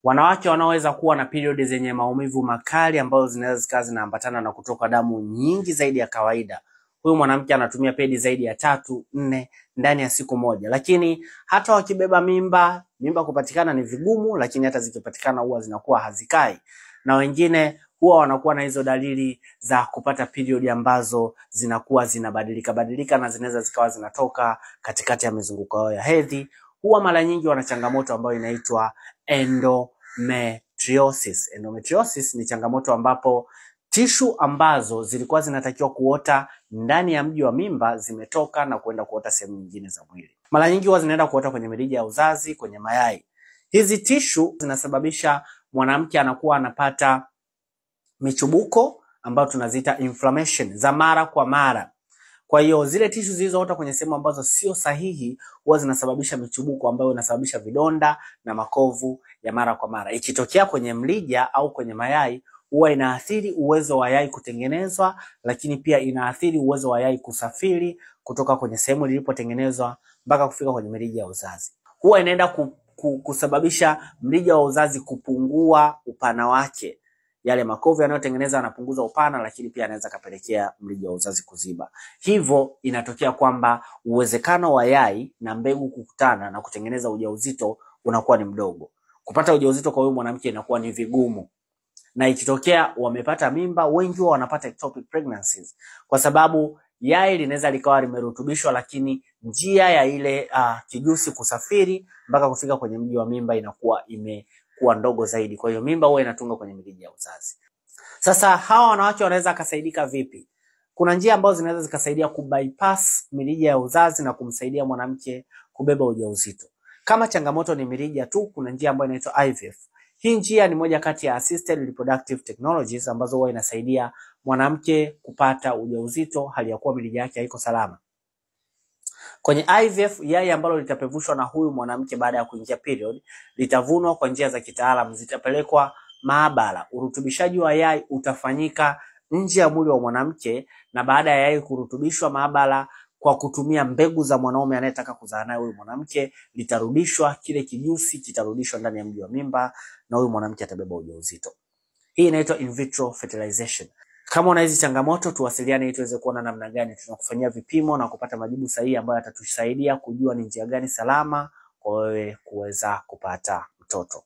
Wanawake wanaoweza kuwa na period zenye maumivu makali ambazo zinaweza zikawa zinaambatana na kutoka damu nyingi zaidi ya kawaida. Huyu mwanamke anatumia pedi zaidi ya 3, 4 ndani ya siku moja. Lakini hata wakibeba mimba kupatikana ni vigumu, lakini hata zikipatikana huwa zinakuwa hazikai. Na wengine huwa wanakuwa na hizo dalili za kupata period ambazo zinakuwa zinabadilika na zinaweza zikawa zinatoka katikati ya mizunguko yao ya hedhi. Huwa mara nyingi wana changamoto ambayo inaitwa endometriosis. Endometriosis ni changamoto ambapo tishu ambazo zilikuwa zinatakiwa kuota ndani ya mji wa mimba zimetoka na kwenda kuota sehemu nyingine za mwili. Mara nyingi huwa zinaenda kuota kwenye mirija ya uzazi, kwenye mayai. Hizi tishu zinasababisha mwanamke anakuwa anapata michubuko ambayo tunaziita inflammation za mara kwa mara. Kwa hiyo zile tishu zilizoota kwenye sehemu ambazo sio sahihi huwa zinasababisha michubuko ambayo inasababisha vidonda na makovu ya mara kwa mara. Ikitokea kwenye mlija au kwenye mayai huwa inaathiri uwezo wa yai kutengenezwa, lakini pia inaathiri uwezo wa yai kusafiri kutoka kwenye sehemu lilipotengenezwa mpaka kufika kwenye mirija ya uzazi. Huwa inaenda kusababisha mrija wa uzazi kupungua upana wake. Yale makovu yanayotengeneza yanapunguza upana, lakini pia yanaweza kapelekea mrija wa uzazi kuziba. Hivyo inatokea kwamba uwezekano wa yai na mbegu kukutana na kutengeneza ujauzito unakuwa ni mdogo. Kupata ujauzito kwa huyu mwanamke inakuwa ni vigumu. Na ikitokea wamepata mimba, wengi wao wanapata ectopic pregnancies kwa sababu yai linaweza likawa limerutubishwa, lakini njia ya ile kijusi kusafiri mpaka kufika kwenye mji wa mimba inakuwa imekuwa ndogo zaidi. Kwa hiyo mimba huwa inatunga kwenye mirija ya uzazi. Sasa hawa wanawake wanaweza kusaidika vipi? Kuna njia ambazo zinaweza zikasaidia kubypass mirija ya uzazi na kumsaidia mwanamke kubeba ujauzito. Kama changamoto ni mirija tu, kuna njia ambayo inaitwa IVF. Hii njia ni moja kati ya assisted reproductive technologies ambazo huwa inasaidia mwanamke kupata ujauzito hali ya kuwa mirija yake haiko salama. Kwenye IVF, yai ambalo litapevushwa na huyu mwanamke baada ya kuingia period litavunwa kwa njia za kitaalamu, zitapelekwa maabara. Urutubishaji wa yai utafanyika nje ya mwili wa mwanamke, na baada ya yai kurutubishwa maabara kwa kutumia mbegu za mwanaume anayetaka kuzaa naye huyu mwanamke, litarudishwa, kile kijusi kitarudishwa ndani ya mji wa mimba na huyu mwanamke atabeba ujauzito. Hii inaitwa in vitro fertilization. Kama una hizi changamoto, tuwasiliane ili tuweze kuona namna gani tunakufanyia vipimo na kupata majibu sahihi ambayo yatatusaidia kujua ni njia gani salama kwa wewe kuweza kupata mtoto.